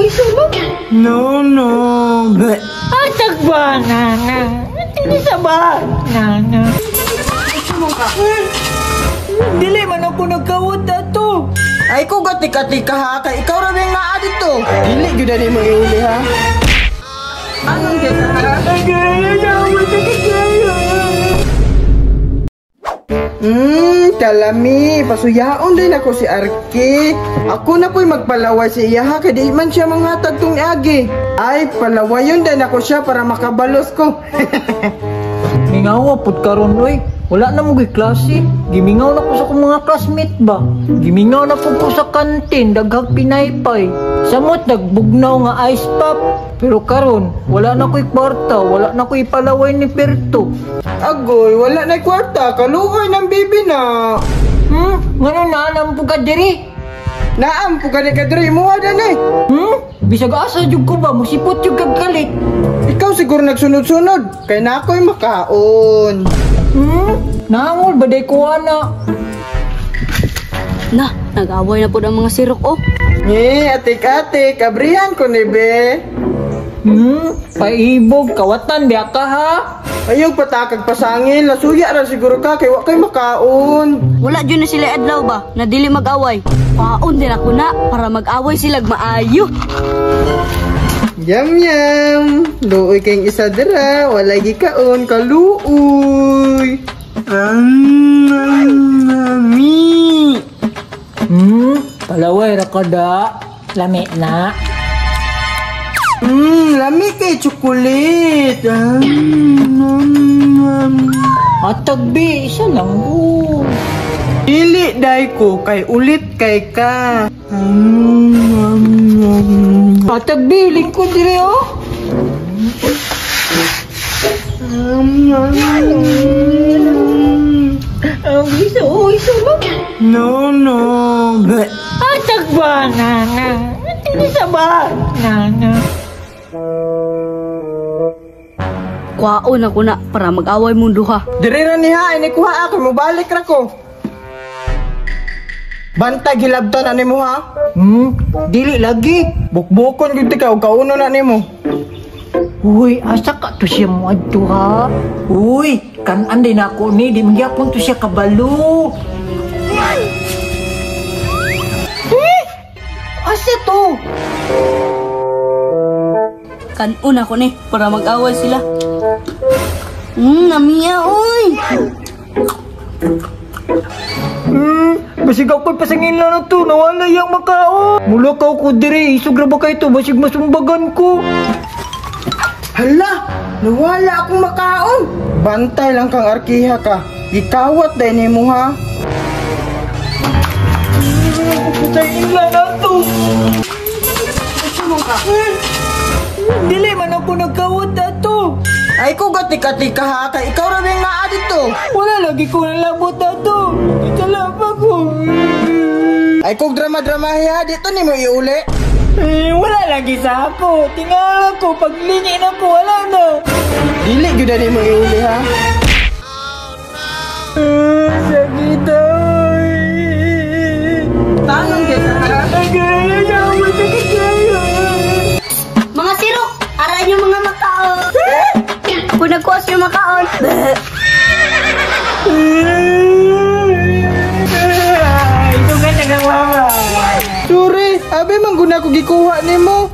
Iso lang. No. Atag ba, nana? Hindi sa ba, nana? Dili man ako nagkawot na to. Ay ko gatik-atik ha, kay ikaw ra bang naa dito. Dili gyud ani mo iuli ha. Anong gisa ha? Kalami, pasuyaon din ako si Arki. Ako na po'y magpalaway si iya ha, kaya di man siya manghatag tong agi. Ay, palawayon din ako siya para makabalos ko. Mingaw pud karon oy. Wala na mo klase. Gimingaw na ko sa kong mga classmate ba. Gimingaw na ko sa kantin, daghang pinaypay. Samot nagbugnaw nga ice pop. Pero karon, wala na ko'y kwarta, wala na ko'y palaway ni Perto. Agoy, wala na kwarta, kaluoy ng bibi na. Ngano na anam po ka diri? Naam po ka ni kadri mo adan eh. Bisag asa jud ko ba, musipot jud kag kalit. Ikaw siguro nagsunod-sunod, kay na ako'y makaon. Nangol ba day ko ana? Na, nag-away na po ang mga sirok oh. Atik-atik, kabrihan ko ni be. Paibog, kawatan biya ka ha? Ayaw patakag pasangin, lasuya ra siguro ka, kay wakay makaon. Wala dyan na sila adlaw ba, na dili mag-away. Paon din ako na, para mag-away sila maayo. Yum. Luoy kayong isa dira, wala gikaon, kaluoy. Mami. Palaway ra ka da. Lami na. Lami kay chocolate. Atag bi, isa lang ko. Dili day ko, kay ulit kay ka. Atag bi, lingkod dire oh. Iso lang. No. Atag ba, nana? Hindi sa ba, nana? Kwaon ako na, para mag-away mo duha. Diri ra ni ha, ini kuha ako, mobalik ra ko. Bantay gilabtan ani mo ha? Dili lagi. Bukbukon gud ka og kauno na nimo. Uy, asa ka to siya mo adto ha? Uy, kan-an din ako ni, di magyapon to siya kabalo. Asa to? Kanon ako ni, para mag-away sila. Namiya, oy! Basig ako'y pasangin lang na to, nawala yung makao. Mula ka ako diri, isog na ba kayo to, basig masumbagan ko. Hala, nawala akong makaon. Bantay lang kang arkiha ka. Gikawat din nimo ha. Pasangin lang na to. Dili man ako nagkawat na to. Ay ko gatik-atik ha, kay ikaw ra bang naa dito. Wala lagi ko nalabot na to. Italapa ko. Ay ko drama-drama ha, dito nimo iuli. Wala lagi sa ako. Tingala ko, paglingi na ko, wala na. Dili gyud nimo iuli ha. Sakit ay. Tanong gisa ha. Mga sirok, aran yung mga makaon. Kung nagkuas yung makaon. Ito ka nagang mama. Sorry, abe man guna ko gikuha nimo.